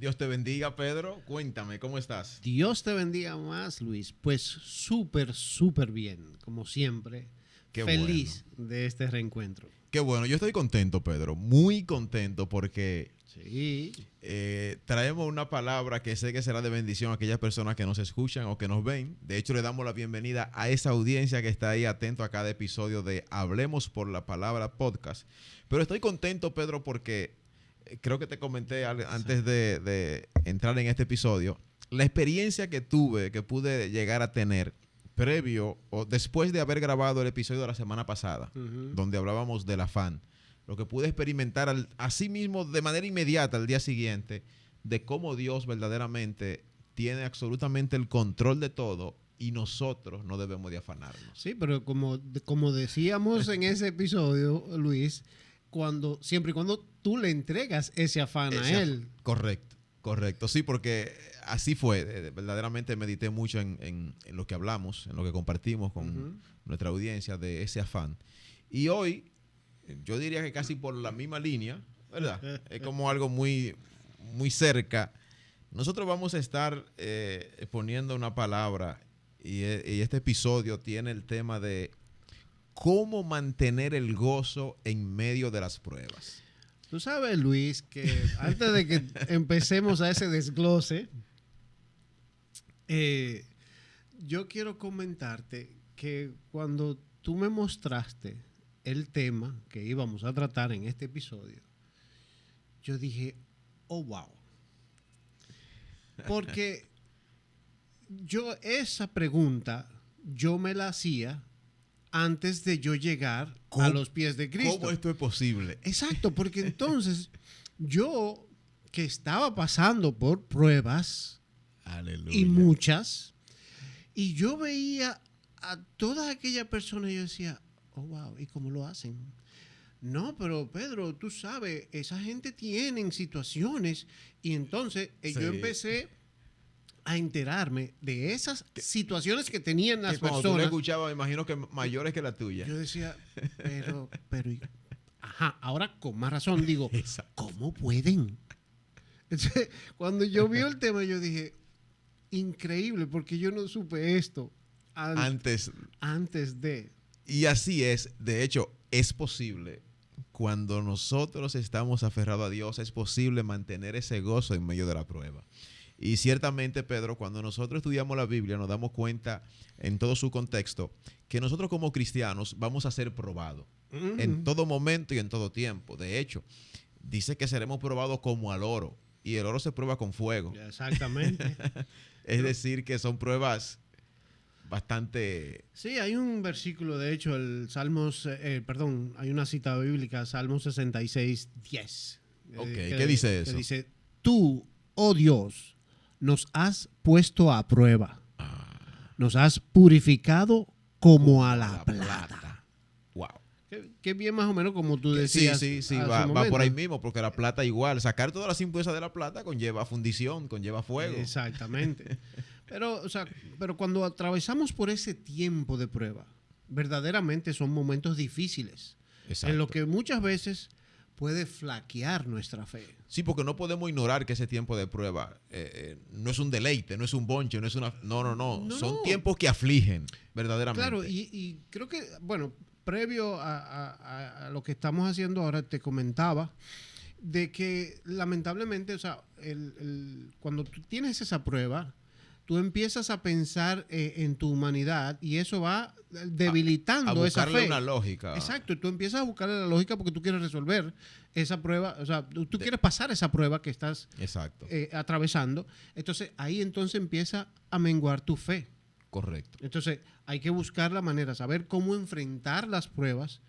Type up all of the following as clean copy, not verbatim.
Dios te bendiga, Pedro. Cuéntame, ¿cómo estás? Dios te bendiga más, Luis. Pues súper bien, como siempre. Qué Feliz de este reencuentro. Qué bueno, yo estoy contento, Pedro, muy contento porque Sí. traemos una palabra que sé que será de bendición a aquellas personas que nos escuchan o que nos ven. De hecho, le damos la bienvenida a esa audiencia que está ahí atento a cada episodio de Hablemos por la Palabra Podcast. Pero estoy contento, Pedro, porque creo que te comenté antes de entrar en este episodio, la experiencia que pude llegar a tener previo o después de haber grabado el episodio de la semana pasada, donde hablábamos del afán, lo que pude experimentar así mismo de manera inmediata al día siguiente, de cómo Dios verdaderamente tiene absolutamente el control de todo y nosotros no debemos de afanarnos. Sí, pero como decíamos en ese episodio, Luis, siempre y cuando tú le entregas ese afán a él. Correcto. Sí, porque así fue. Verdaderamente medité mucho en lo que hablamos, en lo que compartimos con nuestra audiencia de ese afán. Y hoy, yo diría que casi por la misma línea, ¿verdad? Es como algo muy, muy cerca. Nosotros vamos a estar poniendo una palabra y este episodio tiene el tema de cómo mantener el gozo en medio de las pruebas. Tú sabes, Luis, que antes de que empecemos a ese desglose, yo quiero comentarte que cuando tú me mostraste el tema que íbamos a tratar en este episodio, yo dije, oh, wow. Porque esa pregunta, yo me la hacía antes de yo llegar a los pies de Cristo. ¿Cómo esto es posible? Exacto, porque entonces yo que estaba pasando por pruebas, aleluya, y muchas, y yo veía a todas aquellas personas y yo decía, oh, wow, ¿y cómo lo hacen? No, pero Pedro, tú sabes, esa gente tiene situaciones y entonces sí, yo empecé a enterarme de esas situaciones que tenían las cuando personas. Tú le escuchabas, me imagino que mayores que la tuya. Yo decía, pero, ajá, ahora con más razón digo, exacto, ¿cómo pueden? Entonces, cuando yo vi el tema, yo dije, increíble, porque yo no supe esto antes de. Y así es, de hecho, es posible. Cuando nosotros estamos aferrados a Dios, es posible mantener ese gozo en medio de la prueba. Y ciertamente, Pedro, cuando nosotros estudiamos la Biblia, nos damos cuenta en todo su contexto que nosotros como cristianos vamos a ser probados en todo momento y en todo tiempo. De hecho, dice que seremos probados como al oro y el oro se prueba con fuego. Exactamente. Es decir, que son pruebas bastante... Sí, hay un versículo, de hecho, hay una cita bíblica, Salmos 66, 10. ¿Qué dice eso? Que dice, tú, oh Dios, nos has puesto a prueba. Nos has purificado como a la plata. Wow. Qué bien más o menos como tú decías. Sí, va por ahí mismo, porque la plata igual. Sacar todas las impurezas de la plata conlleva fundición, conlleva fuego. Exactamente. Pero cuando atravesamos por ese tiempo de prueba, verdaderamente son momentos difíciles. Exacto. En lo que muchas veces puede flaquear nuestra fe. Sí, porque no podemos ignorar que ese tiempo de prueba no es un deleite, no es un bonche, no es una... No. Son tiempos que afligen, verdaderamente. Claro, y creo que, bueno, previo a lo que estamos haciendo ahora, te comentaba de que lamentablemente, cuando tú tienes esa prueba, tú empiezas a pensar en tu humanidad y eso va debilitando esa fe. A buscarle una lógica. Exacto, tú empiezas a buscarle la lógica porque tú quieres resolver esa prueba, tú quieres pasar esa prueba que estás atravesando. Entonces, ahí empieza a menguar tu fe. Correcto. Entonces, hay que buscar la manera, saber cómo enfrentar las pruebas.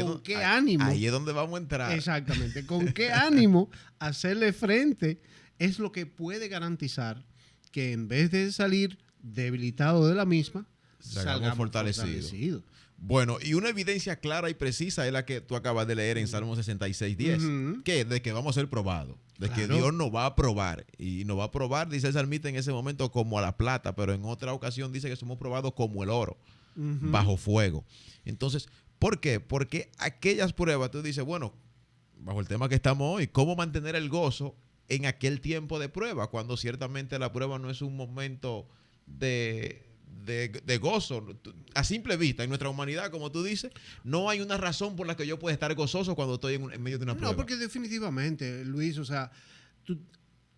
¿Con qué ánimo? Ahí es donde vamos a entrar. Exactamente. Con qué ánimo hacerle frente es lo que puede garantizar que en vez de salir debilitado de la misma, salgamos fortalecidos. Bueno, y una evidencia clara y precisa es la que tú acabas de leer en Salmo 66:10, que de que vamos a ser probados, de que Dios nos va a probar, y nos va a probar, dice el salmista en ese momento, como a la plata, pero en otra ocasión dice que somos probados como el oro, bajo fuego. Entonces, ¿por qué? Porque aquellas pruebas, tú dices, bueno, bajo el tema que estamos hoy, ¿cómo mantener el gozo en aquel tiempo de prueba, cuando ciertamente la prueba no es un momento de gozo. A simple vista, en nuestra humanidad, como tú dices, no hay una razón por la que yo pueda estar gozoso cuando estoy en medio de una prueba. No, porque definitivamente, Luis, o sea,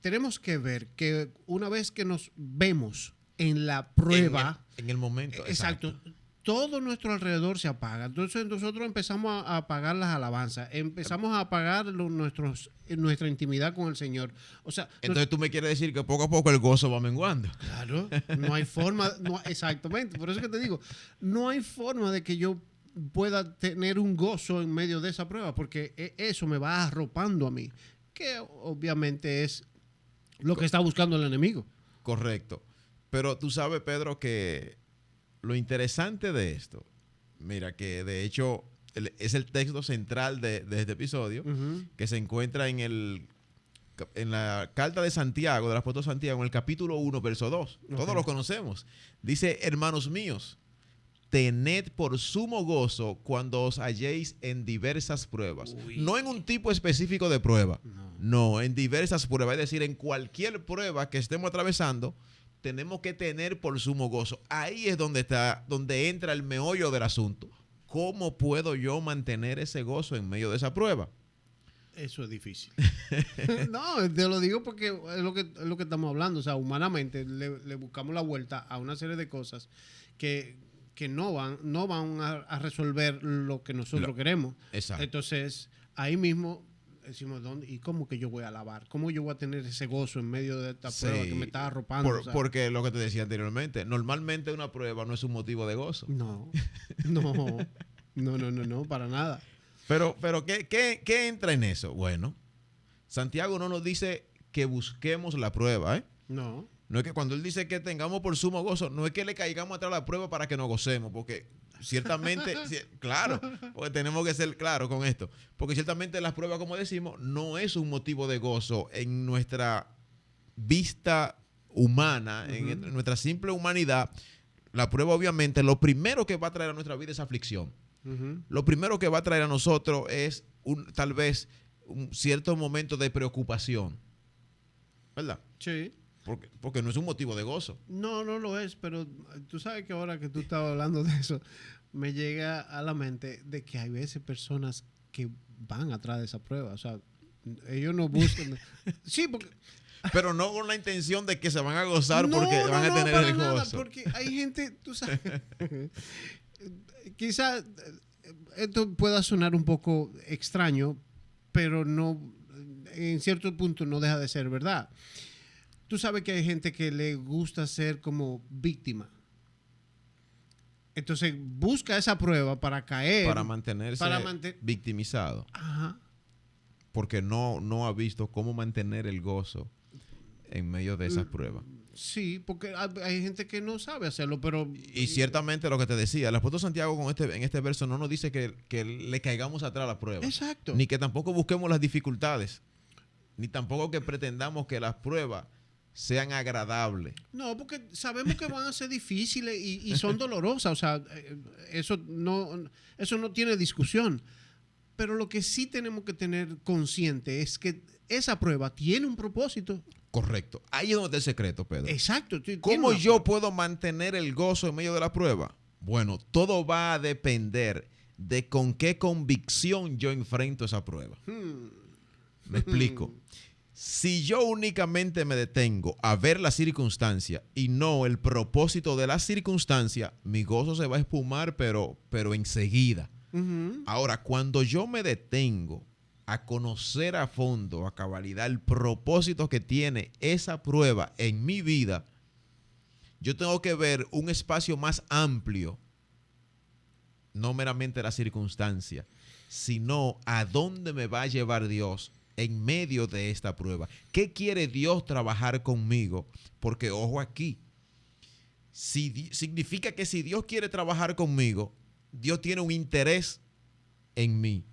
tenemos que ver que una vez que nos vemos en la prueba... En el momento. Exacto. Todo nuestro alrededor se apaga. Entonces nosotros empezamos a apagar las alabanzas, empezamos a apagar nuestra intimidad con el Señor. O sea, entonces tú me quieres decir que poco a poco el gozo va menguando. Claro, no hay forma, exactamente, por eso que te digo, no hay forma de que yo pueda tener un gozo en medio de esa prueba, porque eso me va arropando a mí, que obviamente es lo que está buscando el enemigo. Correcto. Pero tú sabes, Pedro, que lo interesante de esto, mira, que de hecho es el texto central de este episodio, que se encuentra en la carta de Santiago, del apóstol Santiago, en el capítulo 1, verso 2. Todos lo conocemos. Dice, hermanos míos, tened por sumo gozo cuando os halléis en diversas pruebas. Uy. No en un tipo específico de prueba, no, en diversas pruebas. Es decir, en cualquier prueba que estemos atravesando, tenemos que tener por sumo gozo. Ahí es donde entra el meollo del asunto. ¿Cómo puedo yo mantener ese gozo en medio de esa prueba? Eso es difícil. No, te lo digo porque es lo que estamos hablando. O sea, humanamente le buscamos la vuelta a una serie de cosas que no van a resolver lo que nosotros queremos. Exacto. Entonces, ahí mismo decimos, ¿dónde? ¿Y cómo que yo voy a alabar? ¿Cómo yo voy a tener ese gozo en medio de esta prueba que me está arropando? O sea, porque lo que te decía anteriormente, normalmente una prueba no es un motivo de gozo. No, para nada. Pero ¿qué entra en eso? Bueno, Santiago no nos dice que busquemos la prueba, ¿eh? No. No es que cuando él dice que tengamos por sumo gozo, no es que le caigamos atrás a la prueba para que nos gocemos, porque ciertamente, claro, porque tenemos que ser claros con esto, porque ciertamente las pruebas, como decimos, no es un motivo de gozo en nuestra vista humana, en nuestra simple humanidad. La prueba, obviamente, lo primero que va a traer a nuestra vida es aflicción. Lo primero que va a traer a nosotros es tal vez un cierto momento de preocupación, ¿verdad? Sí. Porque no es un motivo de gozo. No lo es, pero tú sabes que ahora que tú estabas hablando de eso, me llega a la mente de que hay veces personas que van atrás de esa prueba. O sea, ellos no buscan... Sí, porque... Pero no con la intención de que se van a gozar porque van a tener el gozo. Nada, porque hay gente, tú sabes... Quizás esto pueda sonar un poco extraño, pero no, en cierto punto no deja de ser verdad. Tú sabes que hay gente que le gusta ser como víctima. Entonces busca esa prueba para caer. Para mantenerse victimizado. Ajá. Porque no ha visto cómo mantener el gozo en medio de esas pruebas. Sí, porque hay gente que no sabe hacerlo, pero... Y ciertamente lo que te decía, el apóstol Santiago en este verso no nos dice que le caigamos atrás a la prueba. Exacto. Ni que tampoco busquemos las dificultades. Ni tampoco que pretendamos que las pruebas sean agradables. No, porque sabemos que van a ser difíciles y son dolorosas. O sea, eso no tiene discusión. Pero lo que sí tenemos que tener consciente es que esa prueba tiene un propósito. Correcto. Ahí es donde está el secreto, Pedro. Exacto. ¿Cómo yo puedo mantener el gozo en medio de la prueba? Bueno, todo va a depender de con qué convicción yo enfrento esa prueba. Me explico. Si yo únicamente me detengo a ver la circunstancia y no el propósito de la circunstancia, mi gozo se va a espumar, pero enseguida. Ahora, cuando yo me detengo a conocer a fondo, a cabalidad, el propósito que tiene esa prueba en mi vida, yo tengo que ver un espacio más amplio, no meramente la circunstancia, sino a dónde me va a llevar Dios en medio de esta prueba. ¿Qué quiere Dios trabajar conmigo? Porque, ojo aquí, significa que si Dios quiere trabajar conmigo, Dios tiene un interés en mí.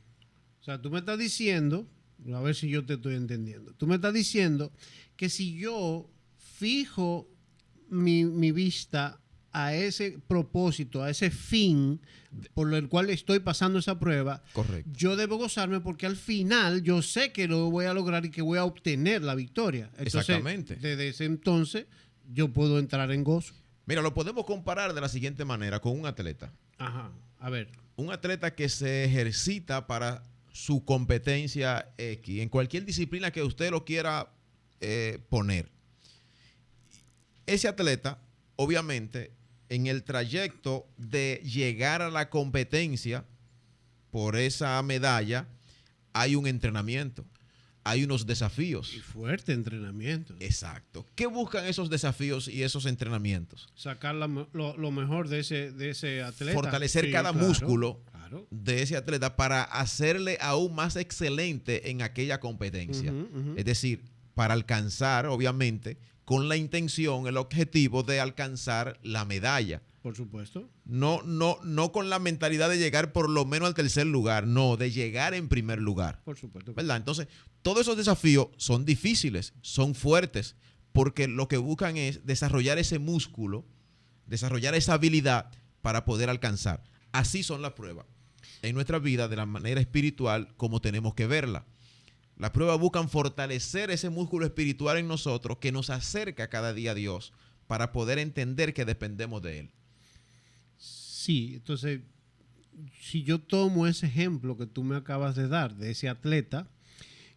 O sea, tú me estás diciendo, a ver si yo te estoy entendiendo, tú me estás diciendo que si yo fijo mi vista a ese propósito, a ese fin por el cual estoy pasando esa prueba, Correcto. yo debo gozarme porque al final yo sé que lo voy a lograr y que voy a obtener la victoria. Entonces, Exactamente. desde ese entonces yo puedo entrar en gozo. Mira, lo podemos comparar de la siguiente manera con un atleta. Ajá, a ver. Un atleta que se ejercita para su competencia X, en cualquier disciplina que usted lo quiera poner. Ese atleta, obviamente, en el trayecto de llegar a la competencia por esa medalla, hay un entrenamiento, hay unos desafíos. Y fuerte entrenamiento. Exacto. ¿Qué buscan esos desafíos y esos entrenamientos? Sacar lo mejor de ese atleta. Fortalecer Sí, cada claro, músculo claro. de ese atleta para hacerle aún más excelente en aquella competencia. Es decir, para alcanzar, obviamente, con la intención, el objetivo de alcanzar la medalla. Por supuesto. No con la mentalidad de llegar por lo menos al tercer lugar, no, de llegar en primer lugar. Por supuesto. ¿Verdad? Entonces, todos esos desafíos son difíciles, son fuertes, porque lo que buscan es desarrollar ese músculo, desarrollar esa habilidad para poder alcanzar. Así son las pruebas en nuestra vida de la manera espiritual como tenemos que verla. Las pruebas buscan fortalecer ese músculo espiritual en nosotros que nos acerca cada día a Dios para poder entender que dependemos de Él. Sí, entonces, si yo tomo ese ejemplo que tú me acabas de dar de ese atleta,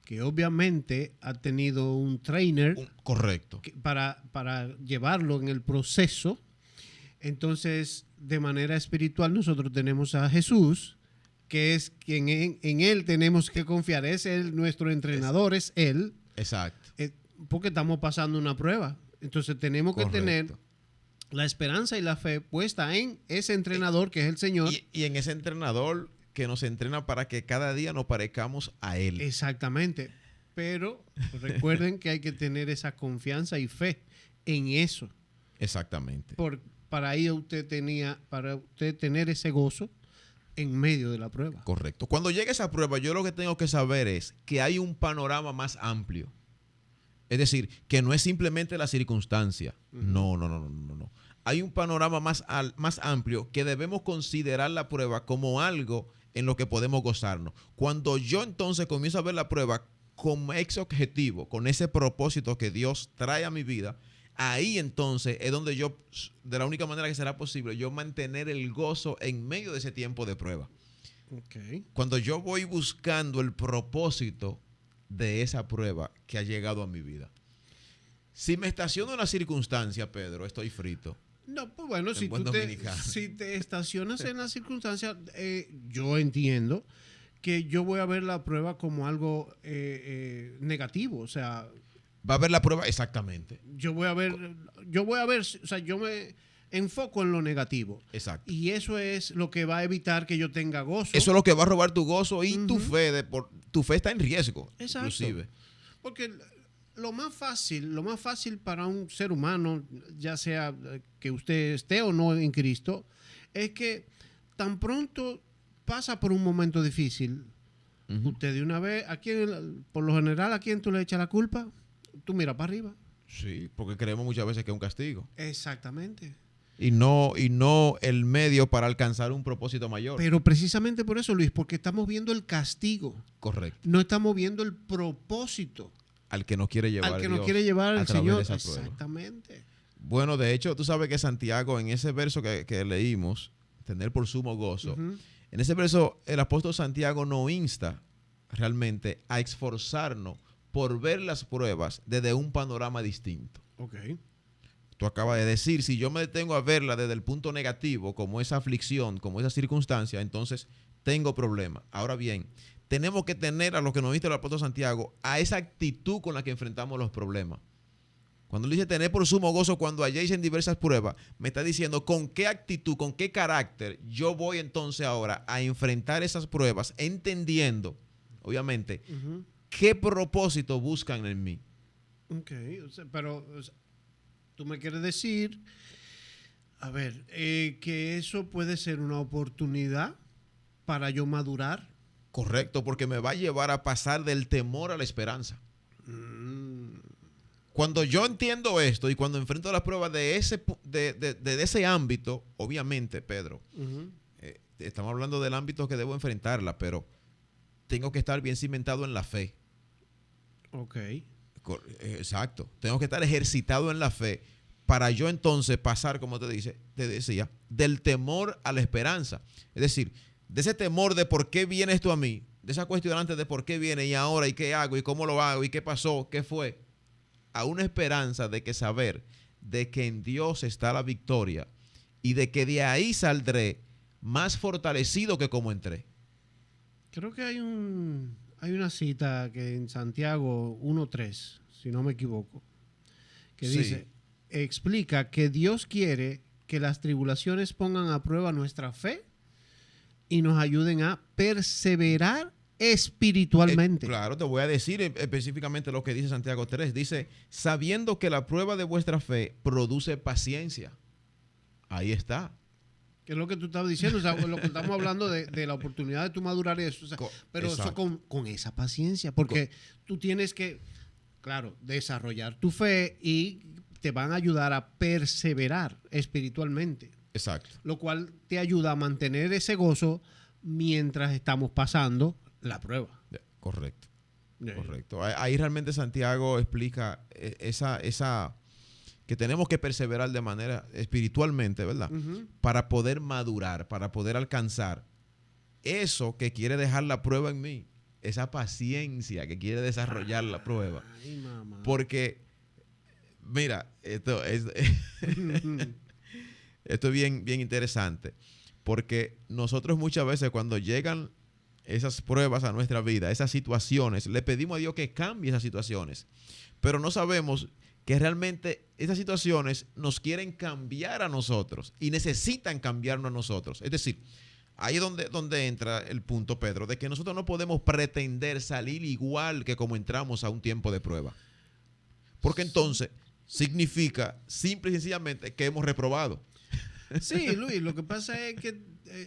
que obviamente ha tenido un trainer Correcto. Para llevarlo en el proceso, entonces, de manera espiritual, nosotros tenemos a Jesús, que es quien en Él tenemos que confiar. Es Él, nuestro entrenador, es Él. Exacto. Porque estamos pasando una prueba. Entonces, tenemos que tener la esperanza y la fe puesta en ese entrenador que es el Señor. Y en ese entrenador que nos entrena para que cada día nos parezcamos a Él. Exactamente. Pero recuerden que hay que tener esa confianza y fe en eso. Exactamente. Para usted tener ese gozo en medio de la prueba. Correcto. Cuando llegue esa prueba, yo lo que tengo que saber es que hay un panorama más amplio. Es decir, que no es simplemente la circunstancia. No. Hay un panorama más amplio que debemos considerar la prueba como algo en lo que podemos gozarnos. Cuando yo entonces comienzo a ver la prueba con ese objetivo, con ese propósito que Dios trae a mi vida, ahí entonces es donde yo, de la única manera que será posible, yo mantener el gozo en medio de ese tiempo de prueba. Okay. Cuando yo voy buscando el propósito de esa prueba que ha llegado a mi vida. Si me estaciono en la circunstancia, Pedro, estoy frito. No, pues bueno, si te estacionas en la circunstancia, yo entiendo que yo voy a ver la prueba como algo negativo, o sea... Va a ver la prueba, exactamente. Yo voy a ver, o sea, yo me enfoco en lo negativo. Exacto. Y eso es lo que va a evitar que yo tenga gozo. Eso es lo que va a robar tu gozo y tu fe, tu fe está en riesgo. Exacto. Inclusive. Porque lo más fácil para un ser humano, ya sea que usted esté o no en Cristo, es que tan pronto pasa por un momento difícil, usted de una vez, por lo general, ¿a quién tú le echas la culpa? Tú miras para arriba. Sí, porque creemos muchas veces que es un castigo. Exactamente. Y no el medio para alcanzar un propósito mayor. Pero precisamente por eso, Luis, porque estamos viendo el castigo. Correcto. No estamos viendo el propósito. Al que nos quiere llevar. Al que nos quiere llevar el Señor. Exactamente. Bueno, de hecho, tú sabes que Santiago, en ese verso que leímos, tener por sumo gozo, en ese verso el apóstol Santiago nos insta realmente a esforzarnos por ver las pruebas desde un panorama distinto. Okay. Tú acabas de decir, si yo me detengo a verla desde el punto negativo, como esa aflicción, como esa circunstancia, entonces tengo problemas. Ahora bien, tenemos que tener a lo que nos dice el apóstol Santiago, a esa actitud con la que enfrentamos los problemas. Cuando él dice tener por sumo gozo cuando halléis en diversas pruebas, me está diciendo con qué actitud, con qué carácter yo voy entonces ahora a enfrentar esas pruebas, entendiendo, obviamente, qué propósito buscan en mí. Ok, pero tú me quieres decir, a ver, que eso puede ser una oportunidad para yo madurar. Correcto, porque me va a llevar a pasar del temor a la esperanza. cuando yo entiendo esto y cuando enfrento las pruebas de ese ámbito, obviamente, Pedro, estamos hablando del ámbito que debo enfrentarla, pero tengo que estar bien cimentado en la fe. Ok. Exacto. Tengo que estar ejercitado en la fe para yo entonces pasar, como te decía, del temor a la esperanza. Es decir, de ese temor de por qué viene esto a mí, de esa cuestionante de por qué viene y ahora y qué hago y cómo lo hago y qué pasó, qué fue, a una esperanza de que saber de que en Dios está la victoria y de que de ahí saldré más fortalecido que como entré. Creo que hay una cita que en Santiago 1:3, si no me equivoco, que Sí. dice, explica que Dios quiere que las tribulaciones pongan a prueba nuestra fe y nos ayuden a perseverar espiritualmente. Claro, te voy a decir específicamente lo que dice Santiago 3. Dice, sabiendo que la prueba de vuestra fe produce paciencia. Ahí está. Que es lo que tú estabas diciendo, o sea, lo que estamos hablando de la oportunidad de tu madurar y eso. O sea, pero eso con esa paciencia, porque tú tienes que, claro, desarrollar tu fe y te van a ayudar a perseverar espiritualmente. Exacto. Lo cual te ayuda a mantener ese gozo mientras estamos pasando la prueba. Correcto. Correcto. Ahí realmente Santiago explica esa que tenemos que perseverar de manera espiritualmente, ¿verdad? Para poder madurar, para poder alcanzar eso que quiere dejar la prueba en mí, esa paciencia que quiere desarrollar la prueba. Ay, mamá. Porque, mira, esto es bien, bien interesante, porque nosotros muchas veces cuando llegan esas pruebas a nuestra vida, esas situaciones, le pedimos a Dios que cambie esas situaciones, pero no sabemos que realmente esas situaciones nos quieren cambiar a nosotros y necesitan cambiarnos a nosotros. Es decir, ahí es donde entra el punto, Pedro, de que nosotros no podemos pretender salir igual que como entramos a un tiempo de prueba. Porque entonces significa simple y sencillamente que hemos reprobado. Sí, Luis, lo que pasa es que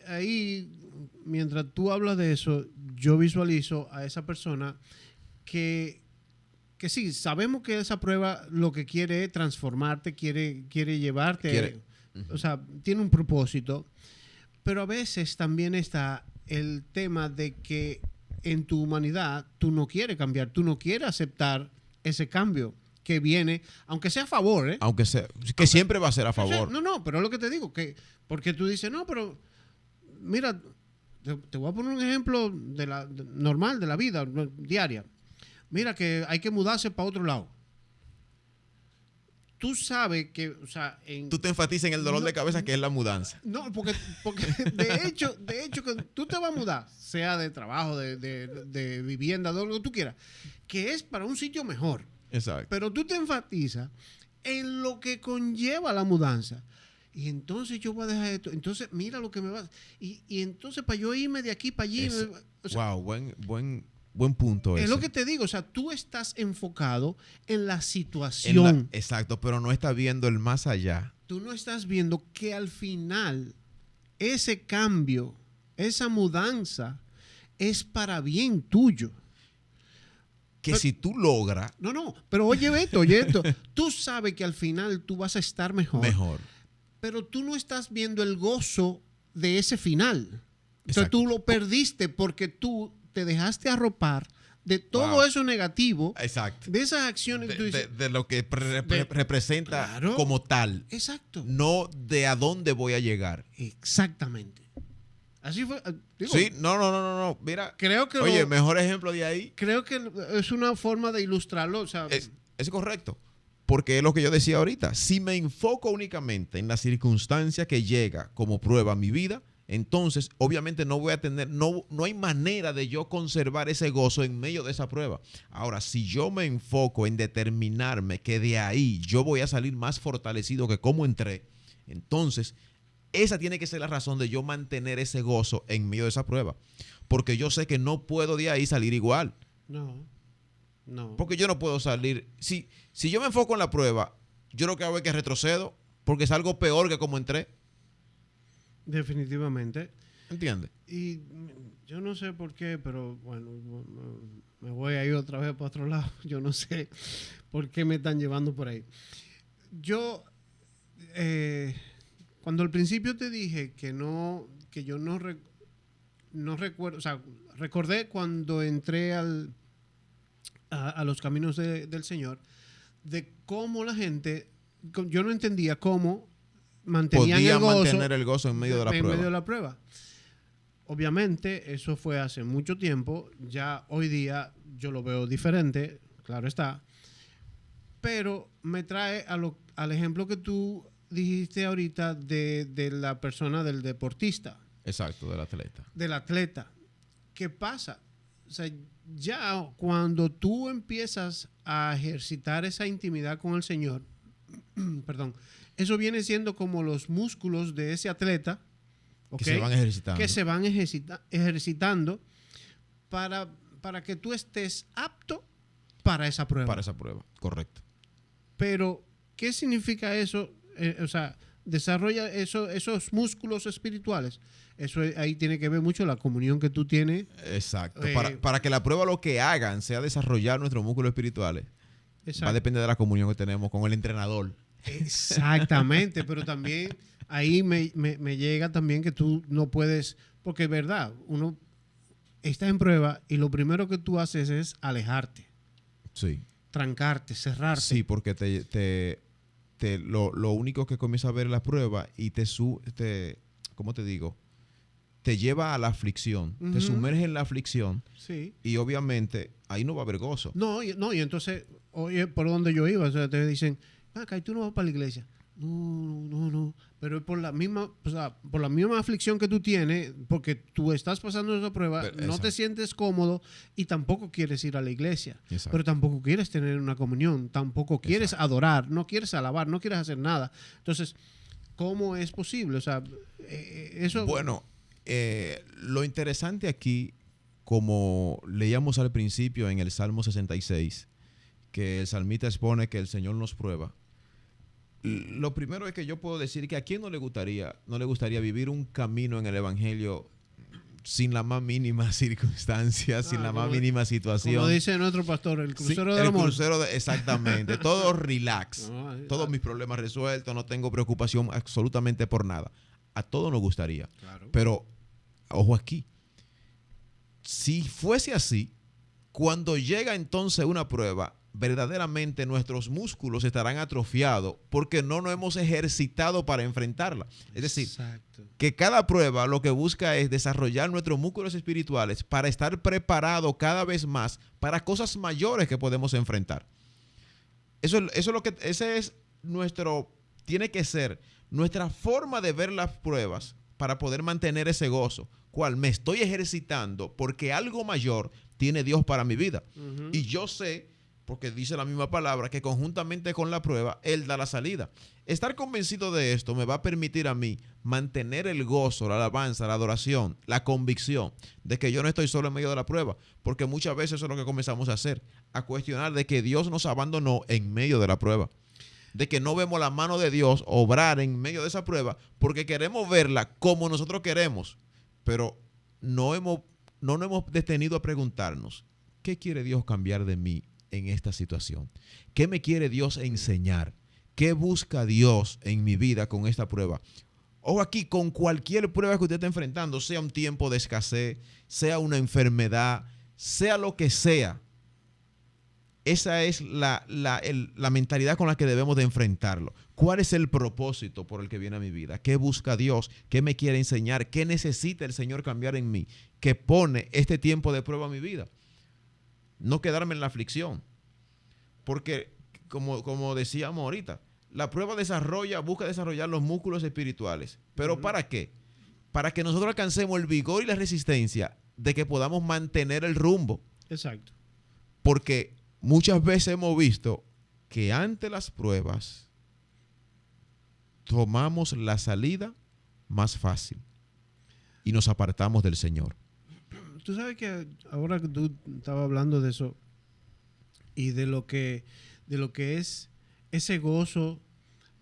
ahí, mientras tú hablas de eso, yo visualizo a esa persona que sí, sabemos que esa prueba lo que quiere es transformarte, quiere llevarte, o sea, tiene un propósito, pero a veces también está el tema de que en tu humanidad tú no quieres cambiar, tú no quieres aceptar ese cambio que viene, aunque sea a favor, ¿eh? Aunque siempre va a ser a favor. No, pero es lo que te digo, que porque tú dices, no, pero mira, te voy a poner un ejemplo normal de la vida diaria. Mira que hay que mudarse para otro lado. Tú sabes que, o sea, tú te enfatizas en el dolor de cabeza que es la mudanza. No, porque de hecho que tú te vas a mudar, sea de trabajo, de vivienda, de lo que tú quieras, que es para un sitio mejor. Exacto. Pero tú te enfatizas en lo que conlleva la mudanza. Y entonces yo voy a dejar esto. Entonces, mira lo que me va. Y entonces, para yo irme de aquí para allí. Wow, buen punto ese. Es lo que te digo. O sea, tú estás enfocado en la situación. Exacto, pero no estás viendo el más allá. Tú no estás viendo que al final ese cambio, esa mudanza, es para bien tuyo. Que si tú logras... No, pero oye esto. Tú sabes que al final tú vas a estar mejor. Pero tú no estás viendo el gozo de ese final. Entonces tú lo perdiste porque tú te dejaste arropar de todo eso negativo. Exacto. De esas acciones. De lo que representa claro, como tal. Exacto. No de a dónde voy a llegar. Exactamente. Así fue. Digo, sí, no. Mira, creo que oye, mejor ejemplo de ahí. Creo que es una forma de ilustrarlo. O sea, es correcto. Porque es lo que yo decía ahorita. Si me enfoco únicamente en la circunstancia que llega como prueba a mi vida, entonces obviamente no voy a tener, no hay manera de yo conservar ese gozo en medio de esa prueba. Ahora, si yo me enfoco en determinarme que de ahí yo voy a salir más fortalecido que como entré, entonces esa tiene que ser la razón de yo mantener ese gozo en medio de esa prueba. Porque yo sé que no puedo de ahí salir igual. No. Porque yo no puedo salir. Si yo me enfoco en la prueba, yo lo que hago es que retrocedo porque salgo peor que como entré. Definitivamente. ¿Entiendes? Y yo no sé por qué, pero bueno, me voy a ir otra vez para otro lado. Yo no sé por qué me están llevando por ahí. Yo, cuando al principio te dije que yo no recuerdo, o sea, recordé cuando entré a los caminos del Señor, de cómo la gente, yo no entendía cómo mantenían Podía el gozo mantener el gozo en medio de la en prueba. medio de la prueba. Obviamente, eso fue hace mucho tiempo. Ya hoy día yo lo veo diferente, claro está. Pero me trae al ejemplo que tú dijiste ahorita de la persona, del deportista, Exacto, del atleta. del atleta. ¿Qué pasa? O sea, ya cuando tú empiezas a ejercitar esa intimidad con el Señor, perdón, eso viene siendo como los músculos de ese atleta, Que ¿okay? se van ejercitando. Que se van ejercitando para que tú estés apto para esa prueba. Para esa prueba, correcto. Pero, ¿qué significa eso? O sea, desarrolla esos músculos espirituales. Eso ahí tiene que ver mucho la comunión que tú tienes. Exacto. Para que la prueba lo que hagan sea desarrollar nuestros músculos espirituales, va a depender de la comunión que tenemos con el entrenador. Exactamente, pero también ahí me llega también que tú no puedes, porque es verdad, uno está en prueba y lo primero que tú haces es alejarte, Sí. trancarte, cerrarte. Sí, porque lo único que comienza a ver es la prueba y ¿cómo te digo? Te lleva a la aflicción, te sumerge en la aflicción. Sí. Y obviamente ahí no va a haber gozo. No, y entonces, oye, por donde yo iba, o sea, te dicen, acá tú no vas para la iglesia. No. Pero es por la misma, o sea, por la misma aflicción que tú tienes, porque tú estás pasando esa prueba, no exacto. te sientes cómodo y tampoco quieres ir a la iglesia. Exacto. Pero tampoco quieres tener una comunión, tampoco quieres adorar, no quieres alabar, no quieres hacer nada. Entonces, ¿cómo es posible? O sea, eso... Bueno, lo interesante aquí, como leíamos al principio en el Salmo 66, que el salmista expone que el Señor nos prueba. Lo primero es que yo puedo decir que a quién no le gustaría vivir un camino en el Evangelio sin la más mínima circunstancia, sin la más mínima situación. Como dice nuestro pastor, el crucero del amor. Exactamente. Todo relax. Todos mis problemas resueltos, no tengo preocupación absolutamente por nada. A todos nos gustaría. Claro. Pero, ojo aquí. Si fuese así, cuando llega entonces una prueba, verdaderamente nuestros músculos estarán atrofiados porque no nos hemos ejercitado para enfrentarla. Es decir, exacto, que cada prueba lo que busca es desarrollar nuestros músculos espirituales para estar preparados cada vez más para cosas mayores que podemos enfrentar. Tiene que ser nuestra forma de ver las pruebas para poder mantener ese gozo. ¿Cuál? Me estoy ejercitando porque algo mayor tiene Dios para mi vida. Y yo sé, porque dice la misma palabra, que conjuntamente con la prueba, Él da la salida. Estar convencido de esto me va a permitir a mí mantener el gozo, la alabanza, la adoración, la convicción de que yo no estoy solo en medio de la prueba, porque muchas veces eso es lo que comenzamos a hacer, a cuestionar de que Dios nos abandonó en medio de la prueba, de que no vemos la mano de Dios obrar en medio de esa prueba, porque queremos verla como nosotros queremos, pero no nos hemos detenido a preguntarnos, ¿qué quiere Dios cambiar de mí en esta situación? ¿Qué me quiere Dios enseñar? ¿Qué busca Dios en mi vida con esta prueba? Ojo aquí, con cualquier prueba que usted esté enfrentando, sea un tiempo de escasez, sea una enfermedad, sea lo que sea, esa es la mentalidad con la que debemos de enfrentarlo. ¿Cuál es el propósito por el que viene a mi vida? ¿Qué busca Dios? ¿Qué me quiere enseñar? ¿Qué necesita el Señor cambiar en mí? ¿Qué pone este tiempo de prueba a mi vida? No quedarme en la aflicción. Porque, como decíamos ahorita, la prueba busca desarrollar los músculos espirituales. ¿Pero para qué? Para que nosotros alcancemos el vigor y la resistencia de que podamos mantener el rumbo. Exacto. Porque muchas veces hemos visto que ante las pruebas tomamos la salida más fácil y nos apartamos del Señor. Tú sabes que ahora que tú estabas hablando de eso y de lo que es ese gozo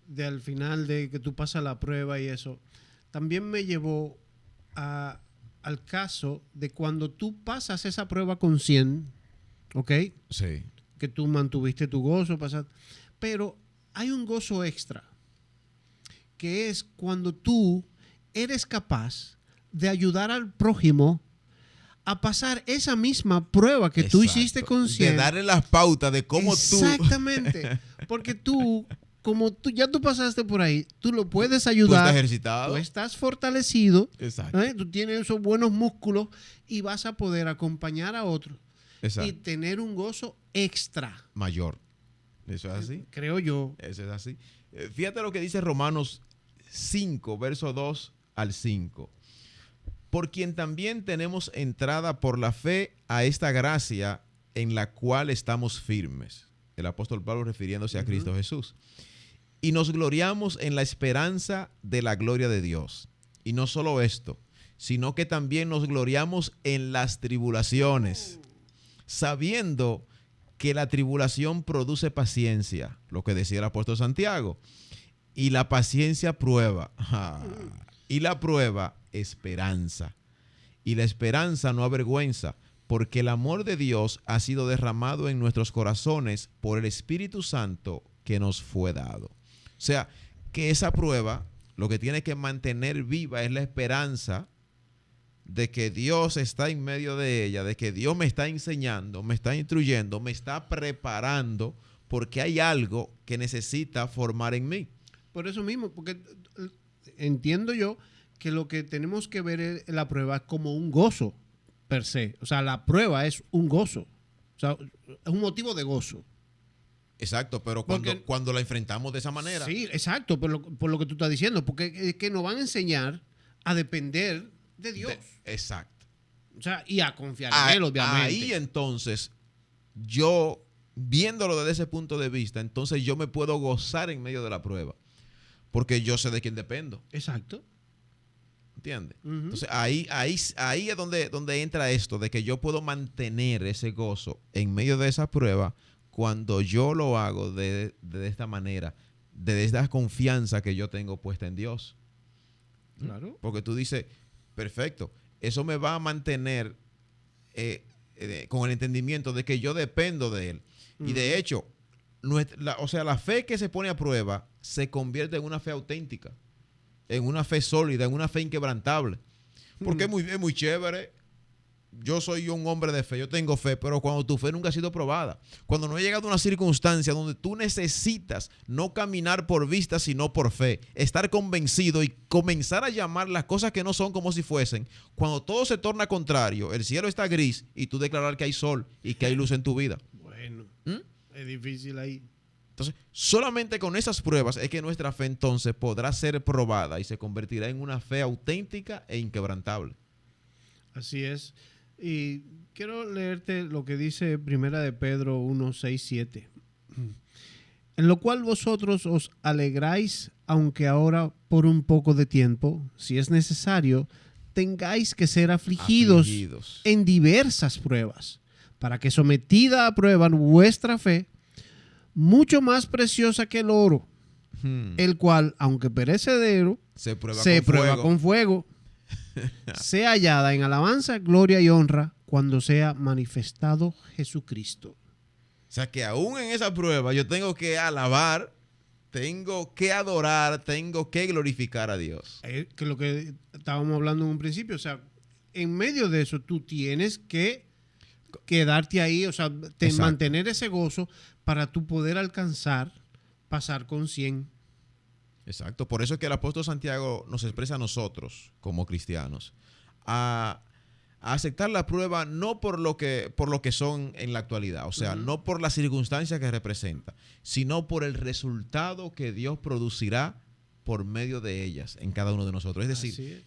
de al final de que tú pasas la prueba y eso, también me llevó al caso de cuando tú pasas esa prueba con 100, ¿ok? Sí. Que tú mantuviste tu gozo, pero hay un gozo extra, que es cuando tú eres capaz de ayudar al prójimo a pasar esa misma prueba que tú hiciste con 100. De darle las pautas de cómo Exactamente. Porque tú, como tú ya tú pasaste por ahí, tú lo puedes tú ayudar. estás ejercitado. Tú estás fortalecido. Exacto. Tú tienes esos buenos músculos y vas a poder acompañar a otros. Exacto. Y tener un gozo extra. Mayor. Eso es así. Creo yo. Eso es así. Fíjate lo que dice Romanos 5, verso 2 al 5. Por quien también tenemos entrada por la fe a esta gracia en la cual estamos firmes. El apóstol Pablo refiriéndose a Cristo Jesús. Y nos gloriamos en la esperanza de la gloria de Dios. Y no solo esto, sino que también nos gloriamos en las tribulaciones, sabiendo que la tribulación produce paciencia, lo que decía el apóstol Santiago. Y la paciencia prueba. Y la prueba, esperanza. Y la esperanza no avergüenza, porque el amor de Dios ha sido derramado en nuestros corazones por el Espíritu Santo que nos fue dado. O sea, que esa prueba lo que tiene que mantener viva es la esperanza de que Dios está en medio de ella, de que Dios me está enseñando, me está instruyendo, me está preparando, porque hay algo que necesita formar en mí. Por eso mismo, porque entiendo yo que lo que tenemos que ver es la prueba como un gozo per se. O sea, la prueba es un gozo. O sea, es un motivo de gozo. Exacto, pero cuando la enfrentamos de esa manera. Sí, exacto, por lo que tú estás diciendo, porque es que nos van a enseñar a depender de Dios. Exacto. O sea, y a confiar en Él, obviamente. Ahí entonces, yo, viéndolo desde ese punto de vista, entonces yo me puedo gozar en medio de la prueba. Porque yo sé de quién dependo. Exacto. ¿Entiendes? Entonces ahí es donde entra esto, de que yo puedo mantener ese gozo en medio de esa prueba cuando yo lo hago de esta manera, de esta confianza que yo tengo puesta en Dios. Claro. Porque tú dices, perfecto, eso me va a mantener con el entendimiento de que yo dependo de Él. Y de hecho, la fe que se pone a prueba se convierte en una fe auténtica, en una fe sólida, en una fe inquebrantable. Porque es muy chévere. Yo soy un hombre de fe, yo tengo fe, pero cuando tu fe nunca ha sido probada, cuando no ha llegado a una circunstancia donde tú necesitas no caminar por vista, sino por fe, estar convencido y comenzar a llamar las cosas que no son como si fuesen, cuando todo se torna contrario, el cielo está gris y tú declarar que hay sol y que hay luz en tu vida. Bueno, es difícil ahí. Entonces, solamente con esas pruebas es que nuestra fe entonces podrá ser probada y se convertirá en una fe auténtica e inquebrantable. Así es. Y quiero leerte lo que dice Primera de Pedro 1, 6, 7. En lo cual vosotros os alegráis, aunque ahora por un poco de tiempo, si es necesario, tengáis que ser afligidos en diversas pruebas, para que sometida a prueba vuestra fe, mucho más preciosa que el oro, el cual, aunque perecedero, se prueba con fuego, sea hallada en alabanza, gloria y honra cuando sea manifestado Jesucristo. O sea que aún en esa prueba yo tengo que alabar, tengo que adorar, tengo que glorificar a Dios. Que lo que estábamos hablando en un principio, o sea, en medio de eso tú tienes que quedarte ahí, o sea, mantener ese gozo para tú poder alcanzar, pasar con 100. Exacto, por eso es que el apóstol Santiago nos expresa a nosotros como cristianos a aceptar la prueba no por lo que son en la actualidad, o sea, no por las circunstancias que representa, sino por el resultado que Dios producirá por medio de ellas en cada uno de nosotros. Es decir,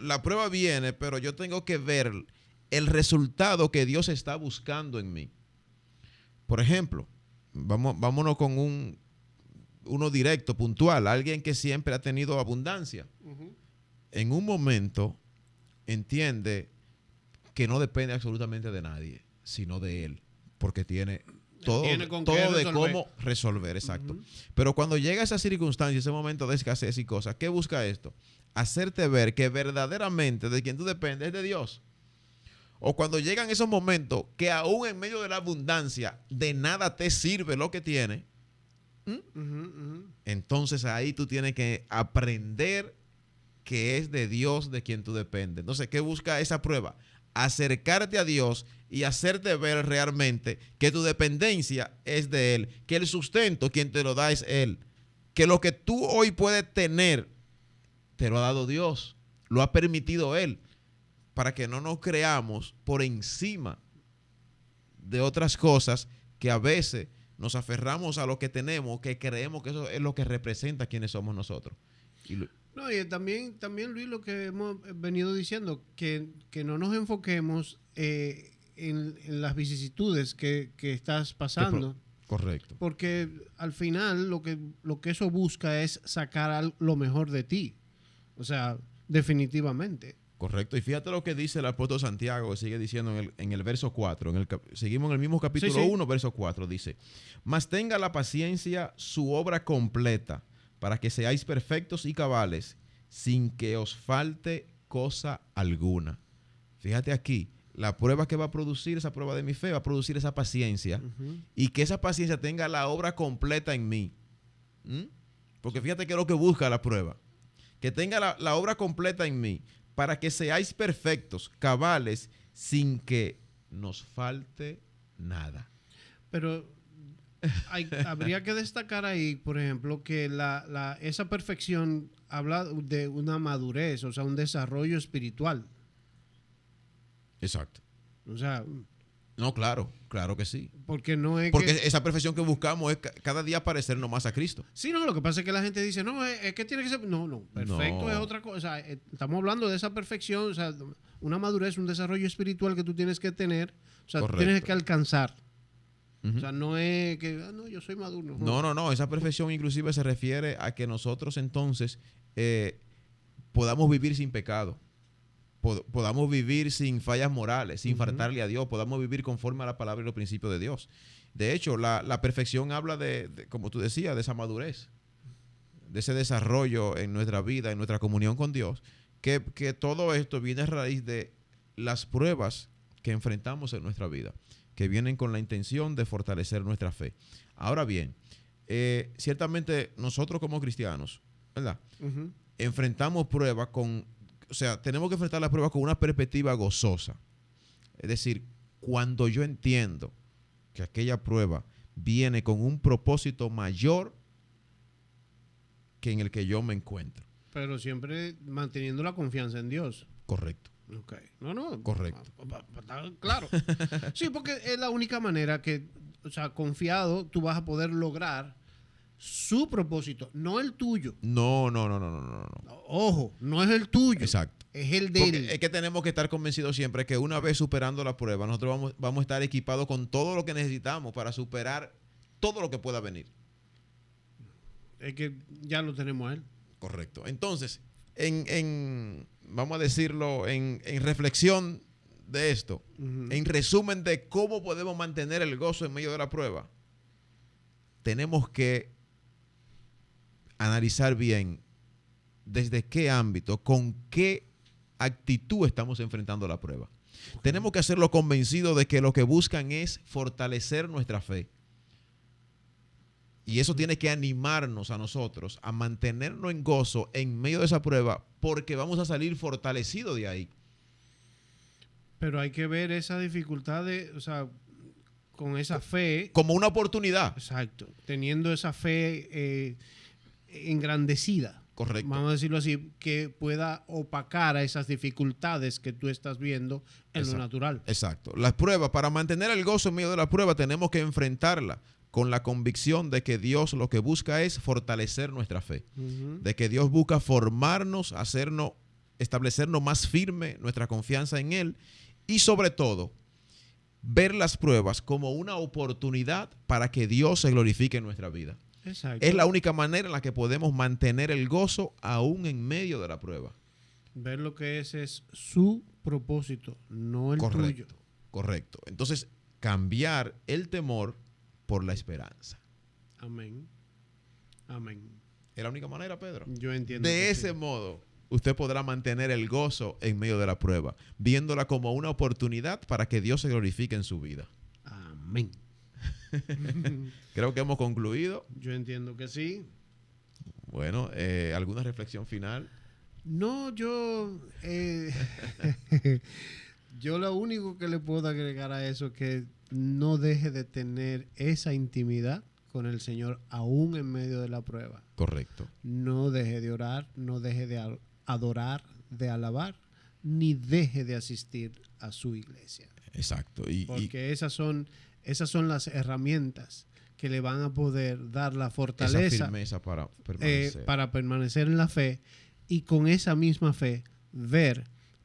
la prueba viene, pero yo tengo que ver el resultado que Dios está buscando en mí. Por ejemplo, vámonos con uno directo, puntual, alguien que siempre ha tenido abundancia. En un momento entiende que no depende absolutamente de nadie, sino de él, porque tiene Tiene con todo qué de resolver. cómo resolver, exacto. Ujú. Pero cuando llega esa circunstancia, ese momento de escasez y cosas, ¿qué busca esto? Hacerte ver que verdaderamente de quien tú dependes es de Dios. O cuando llegan esos momentos que aún en medio de la abundancia de nada te sirve lo que tienes, Ujú, ujú. entonces ahí tú tienes que aprender que es de Dios de quien tú dependes. Entonces, ¿qué busca esa prueba? Acercarte a Dios y hacerte ver realmente que tu dependencia es de Él, que el sustento quien te lo da es Él, que lo que tú hoy puedes tener te lo ha dado Dios, lo ha permitido Él, para que no nos creamos por encima de otras cosas que a veces nos aferramos a lo que tenemos, que creemos que eso es lo que representa quiénes somos nosotros. Y No, y también, Luis, lo que hemos venido diciendo, que no nos enfoquemos en las vicisitudes que estás pasando, correcto. porque al final lo que eso busca es sacar lo mejor de ti. O sea, definitivamente. Correcto. Y fíjate lo que dice el apóstol Santiago, que sigue diciendo en el verso 4. Seguimos en el mismo capítulo Sí, sí. 1, verso 4. Dice: mas tenga la paciencia su obra completa, para que seáis perfectos y cabales, sin que os falte cosa alguna. Fíjate aquí, la prueba que va a producir, esa prueba de mi fe, va a producir esa paciencia. Ujú. Y que esa paciencia tenga la obra completa en mí. ¿Mm? Porque fíjate que es lo que busca la prueba. Que tenga la obra completa en mí, para que seáis perfectos, cabales, sin que nos falte nada. Pero habría que destacar ahí, por ejemplo, que esa perfección habla de una madurez, o sea, un desarrollo espiritual. Exacto. O sea, No, claro, claro que sí. porque no es Porque que... esa perfección que buscamos es cada día parecernos más a Cristo. Sí, no, lo que pasa es que la gente dice, no, es que tiene que ser... No, no, perfecto No. es otra cosa. O sea, estamos hablando de esa perfección, o sea, una madurez, un desarrollo espiritual que tú tienes que tener, o sea, tú Correcto. tienes que alcanzar. Ujú. O sea, no es que, no, yo soy maduro. No. Esa perfección inclusive se refiere a que nosotros entonces podamos vivir sin pecado. Podamos vivir sin fallas morales, sin faltarle a Dios, podamos vivir conforme a la palabra y los principios de Dios. De hecho, la perfección habla como tú decías, de esa madurez, de ese desarrollo en nuestra vida, en nuestra comunión con Dios, que todo esto viene a raíz de las pruebas que enfrentamos en nuestra vida, que vienen con la intención de fortalecer nuestra fe. Ahora bien, ciertamente nosotros como cristianos, ¿verdad? Ujú. Enfrentamos pruebas o sea, tenemos que enfrentar las pruebas con una perspectiva gozosa. Es decir, cuando yo entiendo que aquella prueba viene con un propósito mayor que en el que yo me encuentro. Pero siempre manteniendo la confianza en Dios. Correcto. Ok. No. Correcto. Claro. Sí, porque es la única manera que, o sea, confiado, tú vas a poder lograr su propósito, no el tuyo. No. Ojo, no es el tuyo. Exacto. Es el de Porque él. es que tenemos que estar convencidos siempre que una vez superando la prueba, nosotros vamos a estar equipados con todo lo que necesitamos para superar todo lo que pueda venir. Es que ya lo tenemos a él. Correcto. Entonces, vamos a decirlo, en reflexión de esto, Ujú. en resumen de cómo podemos mantener el gozo en medio de la prueba, tenemos que analizar bien desde qué ámbito, con qué actitud estamos enfrentando la prueba. Tenemos que hacerlo convencidos de que lo que buscan es fortalecer nuestra fe. Y eso tiene que animarnos a nosotros a mantenernos en gozo en medio de esa prueba, porque vamos a salir fortalecidos de ahí. Pero hay que ver esa dificultad o sea, con esa fe. Como una oportunidad. Exacto. Teniendo esa fe engrandecida. Correcto. Vamos a decirlo así, que pueda opacar a esas dificultades que tú estás viendo en lo natural. Exacto. Las pruebas, para mantener el gozo en medio de la prueba, tenemos que enfrentarla con la convicción de que Dios lo que busca es fortalecer nuestra fe. Ujú. De que Dios busca formarnos, establecernos más firme nuestra confianza en Él y sobre todo ver las pruebas como una oportunidad para que Dios se glorifique en nuestra vida. Exacto. Es la única manera en la que podemos mantener el gozo aún en medio de la prueba. Ver lo que es su propósito, no el tuyo. Correcto. Entonces, cambiar el temor por la esperanza. Amén. Amén. Es la única manera, Pedro. Yo entiendo. De ese sí. modo, usted podrá mantener el gozo en medio de la prueba, viéndola como una oportunidad para que Dios se glorifique en su vida. Amén. Creo que hemos concluido. Yo entiendo que sí. Bueno, ¿alguna reflexión final? No, yo lo único que le puedo agregar a eso es que no deje de tener esa intimidad con el Señor aún en medio de la prueba. Correcto. No deje de orar, no deje de adorar, de alabar, ni deje de asistir a su iglesia. Exacto. Porque esas son las herramientas que le van a poder dar la fortaleza, esa firmeza para permanecer en la fe, y con esa misma fe ver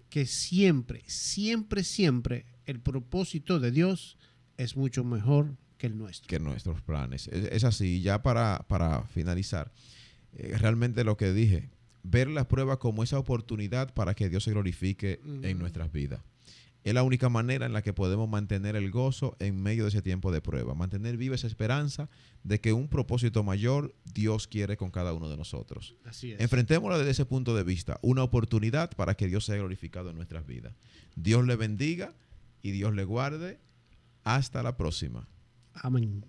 que siempre, siempre, siempre el propósito de Dios es mucho mejor que el nuestro. Que nuestros planes. Es así. Ya para finalizar, realmente lo que dije, ver las pruebas como esa oportunidad para que Dios se glorifique en nuestras vidas. Es la única manera en la que podemos mantener el gozo en medio de ese tiempo de prueba. Mantener viva esa esperanza de que un propósito mayor Dios quiere con cada uno de nosotros. Así es. Enfrentémosla desde ese punto de vista. Una oportunidad para que Dios sea glorificado en nuestras vidas. Dios le bendiga y Dios le guarde. Hasta la próxima. Amén.